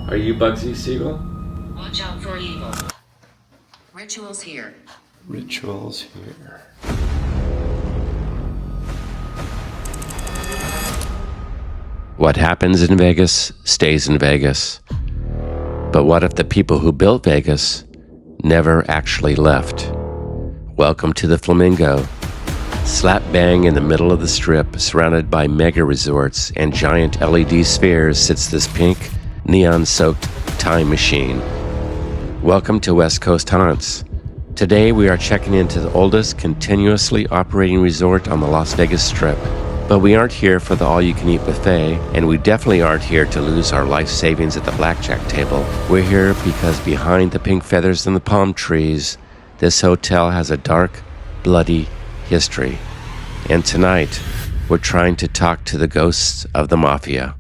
Are you Bugsy, Siegel? Watch out for evil. Rituals here. Rituals here. What happens in Vegas stays in Vegas. But what if the people who built Vegas never actually left? Welcome to the Flamingo. Slap bang in the middle of the strip, surrounded by mega resorts and giant LED spheres, sits this pink, neon-soaked time machine. Welcome to West Coast Haunts. Today we are checking into the oldest continuously operating resort on the Las Vegas Strip. But we aren't here for the all-you-can-eat buffet, and we definitely aren't here to lose our life savings at the blackjack table. We're here because behind the pink feathers and the palm trees, this hotel has a dark, bloody history. And tonight, we're trying to talk to the ghosts of the Mafia.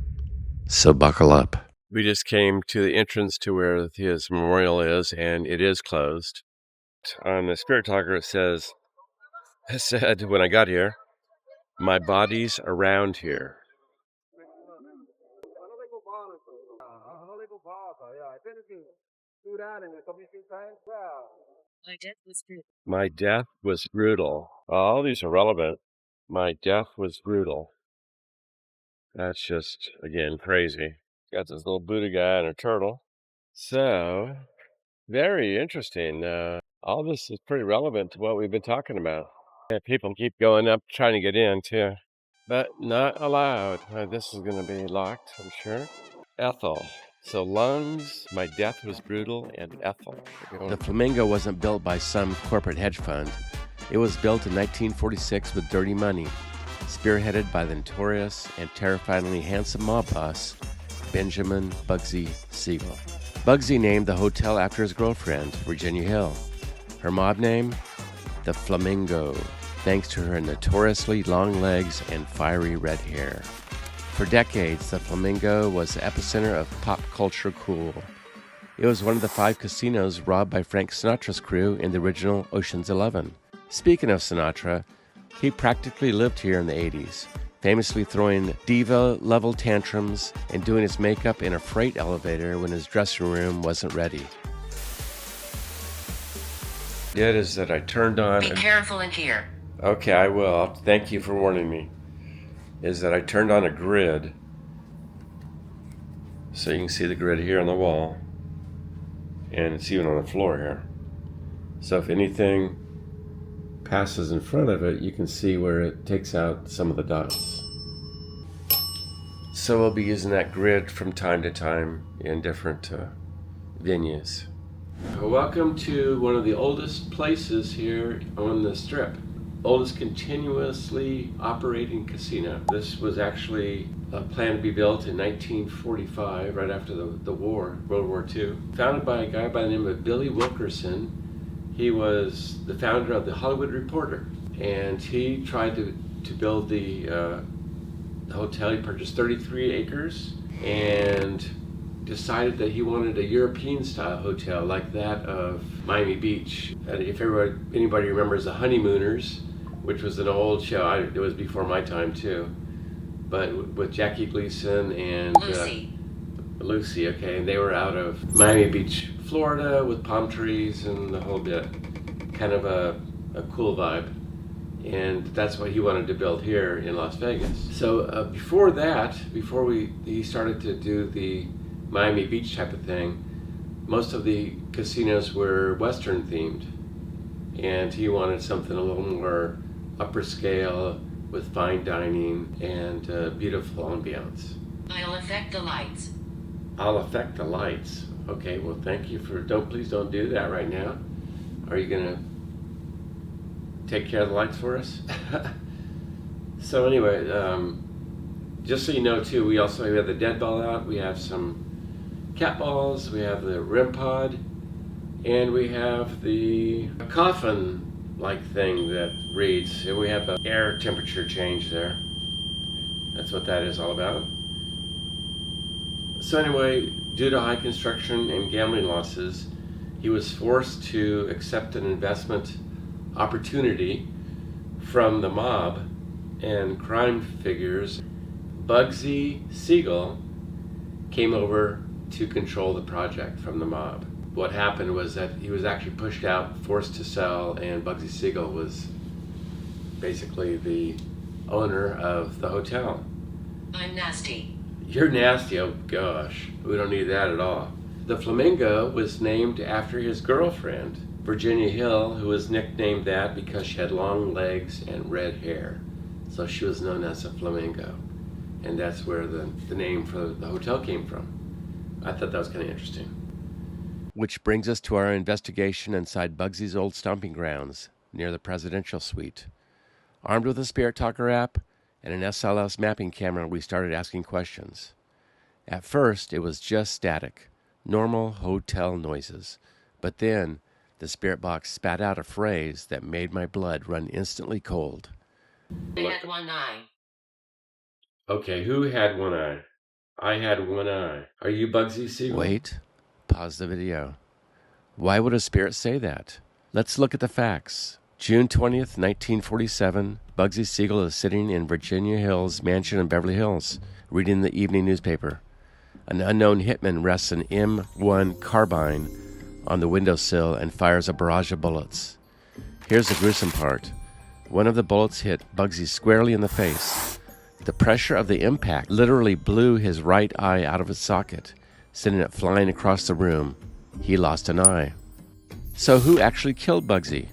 So buckle up. We just came to the entrance to where his memorial is, and it is closed. On the Spirit Talker, it said when I got here, my body's around here. My death was brutal. All these are relevant. My death was brutal. That's just, again, crazy. Got this little Buddha guy and a turtle. So, very interesting. All this is pretty relevant to what we've been talking about. Yeah, people keep going up trying to get in, too. But not allowed. This is going to be locked, I'm sure. Ethel. So lungs, my death was brutal, and Ethel. The Flamingo wasn't built by some corporate hedge fund. It was built in 1946 with dirty money, spearheaded by the notorious and terrifyingly handsome mob boss, Benjiman Bugsy Siegel. Bugsy named the hotel after his girlfriend, Virginia Hill. Her mob name? The Flamingo, thanks to her notoriously long legs and fiery red hair. For decades, the Flamingo was the epicenter of pop culture cool. It was one of the 5 casinos robbed by Frank Sinatra's crew in the original Ocean's 11. Speaking of Sinatra, he practically lived here in the 80s, famously throwing diva-level tantrums and doing his makeup in a freight elevator when his dressing room wasn't ready. It is that I turned on... Be careful in here. Okay, I will. Thank you for warning me. Is that I turned on a grid, so you can see the grid here on the wall, and it's even on the floor here. So if anything passes in front of it, you can see where it takes out some of the dots. So we'll be using that grid from time to time in different venues. Welcome to one of the oldest places here on the Strip. Oldest continuously operating casino. This was actually planned to be built in 1945, right after the war, World War II. Founded by a guy by the name of Billy Wilkerson. He was the founder of the Hollywood Reporter, and he tried to build the hotel. He purchased 33 acres and decided that he wanted a European-style hotel like that of Miami Beach. And if anybody remembers The Honeymooners, which was an old show, it was before my time too, but with Jackie Gleason and Lucy, okay, and they were out of Miami Beach, Florida, with palm trees and the whole bit. Kind of a cool vibe. And that's what he wanted to build here in Las Vegas. So before he started to do the Miami Beach type of thing, most of the casinos were Western themed, and he wanted something a little more upper scale with fine dining and beautiful ambiance. I'll affect the lights. I'll affect the lights. Okay, well, thank you for, please don't do that right now. Are you gonna take care of the lights for us? So anyway, just so you know too, we have the dead ball out, we have some cat balls, we have the REM pod, and we have the coffin-like thing that reads, and we have an air temperature change there. That's what that is all about. So anyway, due to high construction and gambling losses, he was forced to accept an investment opportunity from the mob and crime figures. Bugsy Siegel came over to control the project from the mob. What happened was that he was actually pushed out, forced to sell, and Bugsy Siegel was basically the owner of the hotel. I'm nasty. You're nasty, oh gosh. We don't need that at all. The Flamingo was named after his girlfriend, Virginia Hill, who was nicknamed that because she had long legs and red hair. So she was known as a Flamingo. And that's where the name for the hotel came from. I thought that was kind of interesting. Which brings us to our investigation inside Bugsy's old stomping grounds near the presidential suite. Armed with a Spirit Talker app and an SLS mapping camera, we started asking questions. At first, it was just static, normal hotel noises. But then, the spirit box spat out a phrase that made my blood run instantly cold. They had one eye. Okay, who had one eye? I had one eye. Are you Bugsy Siegel? Wait. Pause the video. Why would a spirit say that? Let's look at the facts. June 20th, 1947, Bugsy Siegel is sitting in Virginia Hill's mansion in Beverly Hills, reading the evening newspaper. An unknown hitman rests an M1 carbine on the windowsill and fires a barrage of bullets. Here's the gruesome part. One of the bullets hit Bugsy squarely in the face. The pressure of the impact literally blew his right eye out of its socket, sending it flying across the room. He lost an eye. So who actually killed Bugsy?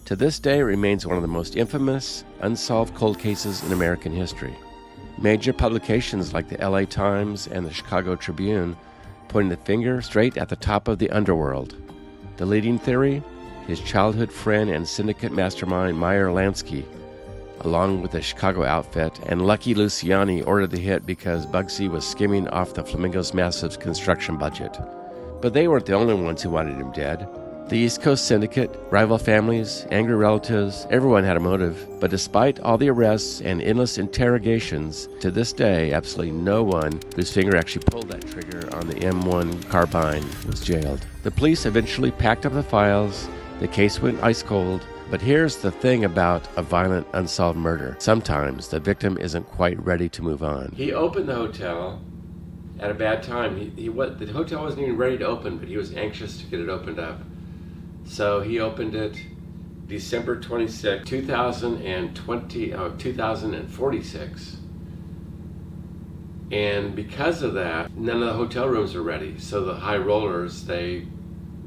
To this day, it remains one of the most infamous, unsolved cold cases in American history. Major publications like the LA Times and the Chicago Tribune pointing the finger straight at the top of the underworld. The leading theory? His childhood friend and syndicate mastermind Meyer Lansky, along with the Chicago outfit, and Lucky Luciani ordered the hit because Bugsy was skimming off the Flamingo's massive construction budget. But they weren't the only ones who wanted him dead. The East Coast syndicate, rival families, angry relatives, everyone had a motive. But despite all the arrests and endless interrogations, to this day, absolutely no one whose finger actually pulled that trigger on the M1 carbine was jailed. The police eventually packed up the files. The case went ice cold. But here's the thing about a violent, unsolved murder. Sometimes the victim isn't quite ready to move on. He opened the hotel at a bad time. The hotel wasn't even ready to open, but he was anxious to get it opened up. So he opened it December 26, 2046. And because of that, none of the hotel rooms were ready. So the high rollers, they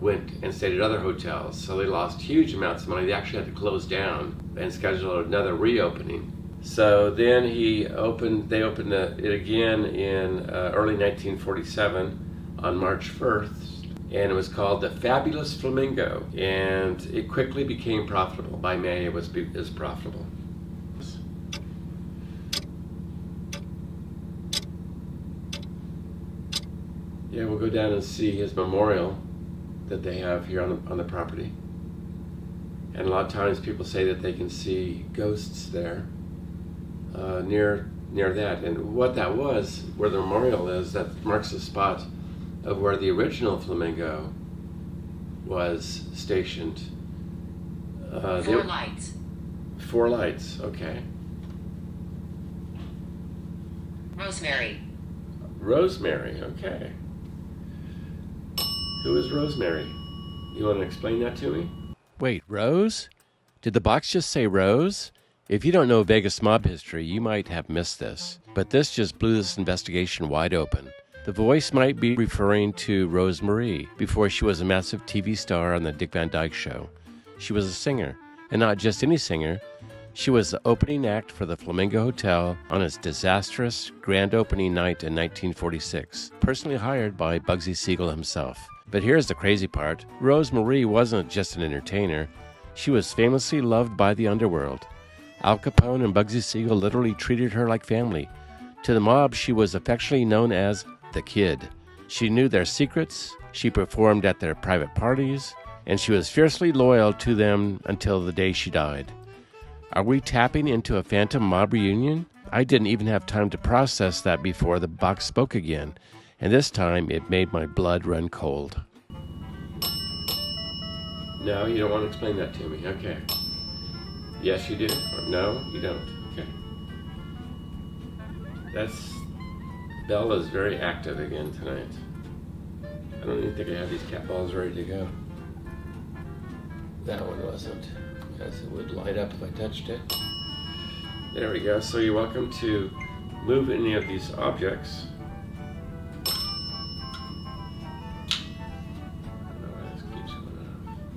went and stayed at other hotels. So they lost huge amounts of money. They actually had to close down and schedule another reopening. So then they opened it again in early 1947 on March 1st. And it was called the Fabulous Flamingo, and it quickly became profitable. By May, it was profitable. Yeah, we'll go down and see his memorial that they have here on the property. And a lot of times people say that they can see ghosts there near that. And what that was, where the memorial is, that marks the spot of where the original Flamingo was stationed. 4 lights. 4 lights, okay. Rosemary. Rosemary, okay. Who is Rosemary? You want to explain that to me? Wait, Rose? Did the box just say Rose? If you don't know Vegas mob history, you might have missed this. But this just blew this investigation wide open. The voice might be referring to Rose Marie before she was a massive TV star on the Dick Van Dyke Show. She was a singer, and not just any singer. She was the opening act for the Flamingo Hotel on its disastrous grand opening night in 1946, personally hired by Bugsy Siegel himself. But here's the crazy part. Rose Marie wasn't just an entertainer. She was famously loved by the underworld. Al Capone and Bugsy Siegel literally treated her like family. To the mob, she was affectionately known as the Kid. She knew their secrets, she performed at their private parties, and she was fiercely loyal to them until the day she died. Are we tapping into a phantom mob reunion? I didn't even have time to process that before the box spoke again, and this time it made my blood run cold. No, you don't want to explain that to me. Okay. Yes, you do. Or no, you don't. Okay. Bella's very active again tonight. I don't even think I have these cat balls ready to go. That one wasn't, as it would light up if I touched it. There we go. So you're welcome to move any of these objects.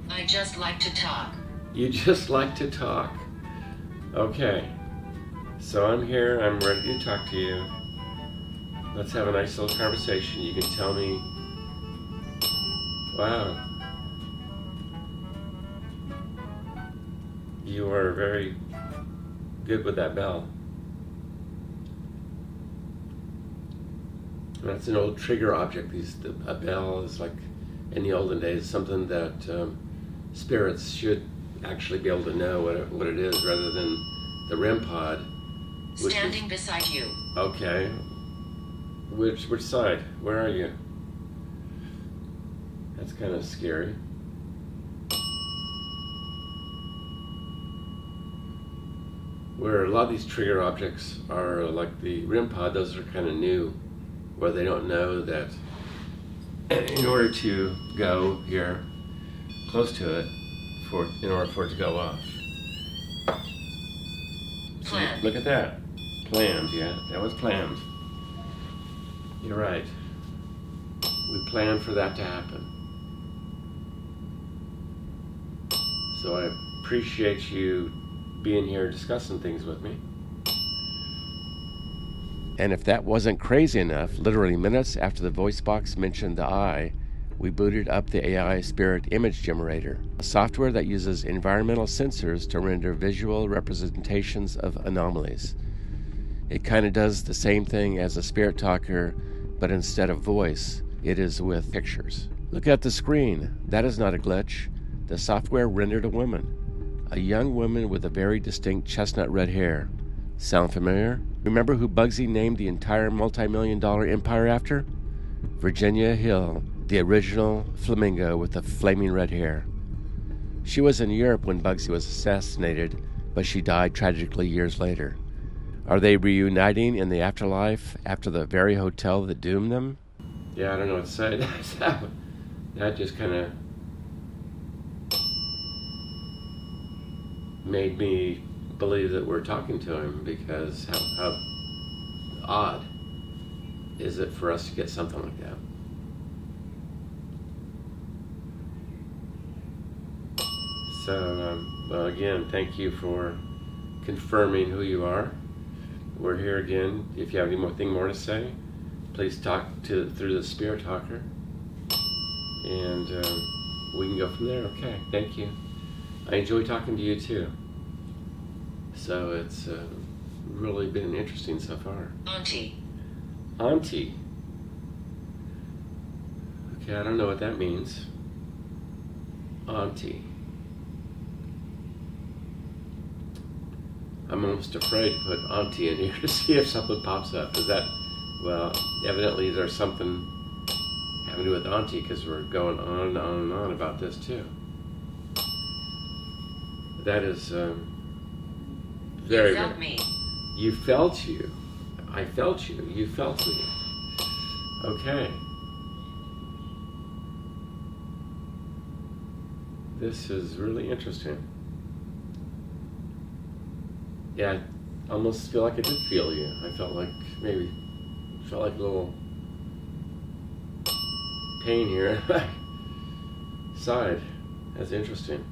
I just like to talk. You just like to talk. Okay. So I'm here. I'm ready to talk to you. Let's have a nice little conversation. You can tell me. Wow. You are very good with that bell. That's an old trigger object. A bell is like, in the olden days, something that spirits should actually be able to know what it is, rather than the REM pod. Standing beside you. Okay. Which side? Where are you? That's kind of scary. Where a lot of these trigger objects are like the REM pod, those are kind of new, where they don't know that in order to go here close to it, in order for it to go off. So look at that. Planned, yeah, that was planned. You're right. We planned for that to happen. So I appreciate you being here discussing things with me. And if that wasn't crazy enough, literally minutes after the voice box mentioned the eye, we booted up the AI Spirit Image Generator, a software that uses environmental sensors to render visual representations of anomalies. It kind of does the same thing as a spirit talker, but instead of voice, it is with pictures. Look at the screen. That is not a glitch. The software rendered a woman. A young woman with a very distinct chestnut red hair. Sound familiar? Remember who Bugsy named the entire multi-million-dollar empire after? Virginia Hill, the original flamingo with the flaming red hair. She was in Europe when Bugsy was assassinated, but she died tragically years later. Are they reuniting in the afterlife after the very hotel that doomed them? Yeah, I don't know what to say. That just kind of made me believe that we're talking to him, because how odd is it for us to get something like that? So, well, again, thank you for confirming who you are. We're here again. If you have anything more to say, please talk through the spirit talker, and we can go from there. Okay, thank you. I enjoy talking to you too. So it's really been interesting so far. Auntie. Auntie. Okay, I don't know what that means. Auntie. I'm almost afraid to put auntie in here to see if something pops up. Is that, well, evidently there's something having to do with auntie, because we're going on and on and on about this too. That is very You felt good. me. You felt you. I felt you. You felt me. Okay. This is really interesting. Yeah, I almost feel like I did feel you. I felt like a little pain here in my side. That's interesting.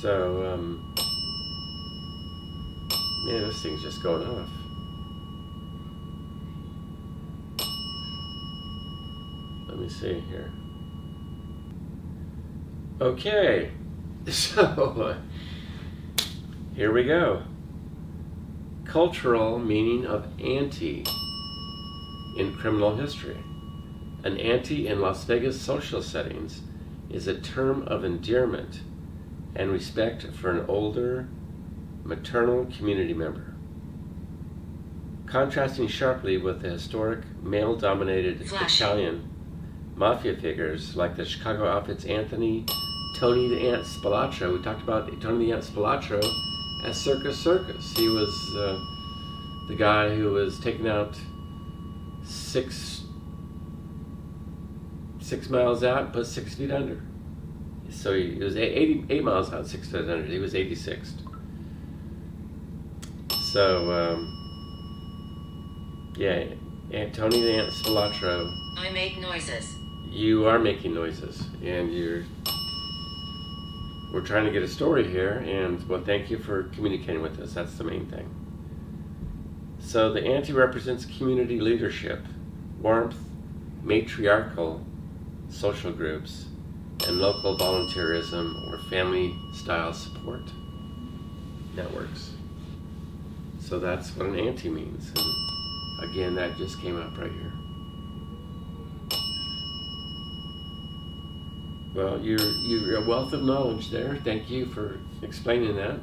So, yeah, this thing's just going off. Let me see here. Okay, so here we go. Cultural meaning of auntie in criminal history. An auntie in Las Vegas social settings is a term of endearment and respect for an older maternal community member, contrasting sharply with the historic male-dominated Italian Mafia figures like the Chicago outfit's Tony the Ant Spilotro. We talked about Tony the Ant Spilotro as Circus. He was the guy who was taking out 6 6 miles out and put 6 feet under. So he was 8 miles out, 6 feet under. He was 86th. So, yeah, Tony the Ant Spilatro. I make noises. You are making noises, and we're trying to get a story here, and well, thank you for communicating with us. That's the main thing. So the ante represents community leadership, warmth, matriarchal social groups, and local volunteerism or family-style support networks. So that's what an ante means. And again, that just came up right here. Well, you're a wealth of knowledge there. Thank you for explaining that.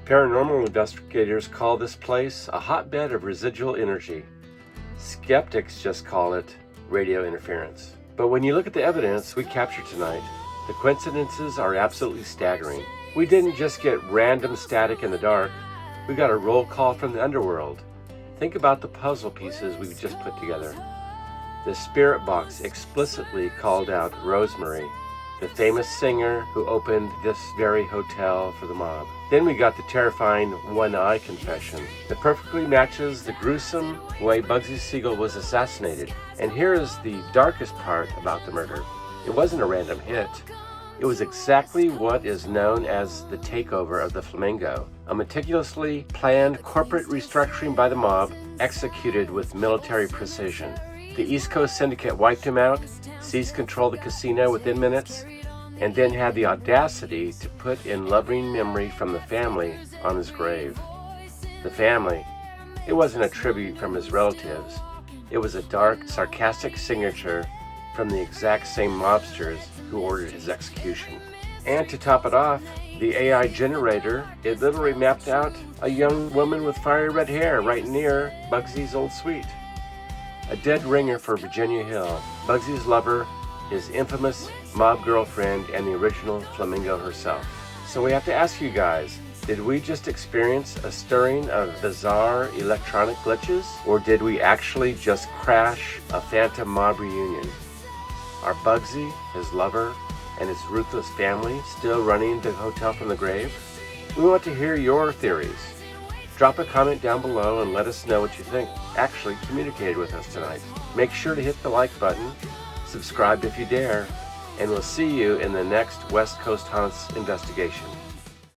Paranormal investigators call this place a hotbed of residual energy. Skeptics just call it radio interference. But when you look at the evidence we captured tonight, the coincidences are absolutely staggering. We didn't just get random static in the dark. We got a roll call from the underworld. Think about the puzzle pieces we just put together. The spirit box explicitly called out Rosemary, the famous singer who opened this very hotel for the mob. Then we got the terrifying one-eye confession that perfectly matches the gruesome way Bugsy Siegel was assassinated. And here is the darkest part about the murder. It wasn't a random hit. It was exactly what is known as the takeover of the Flamingo, a meticulously planned corporate restructuring by the mob executed with military precision. The East Coast syndicate wiped him out, seized control of the casino within minutes, and then had the audacity to put in loving memory from the family on his grave. The family, it wasn't a tribute from his relatives. It was a dark, sarcastic signature from the exact same mobsters who ordered his execution. And to top it off, the AI generator, it literally mapped out a young woman with fiery red hair right near Bugsy's old suite. A dead ringer for Virginia Hill. Bugsy's lover, his infamous mob girlfriend, and the original Flamingo herself. So we have to ask you guys, did we just experience a stirring of bizarre electronic glitches? Or did we actually just crash a phantom mob reunion? Are Bugsy, his lover, and his ruthless family still running the hotel from the grave? We want to hear your theories. Drop a comment down below and let us know what you think actually communicated with us tonight. Make sure to hit the like button, subscribe if you dare, and we'll see you in the next West Coast Haunts investigation.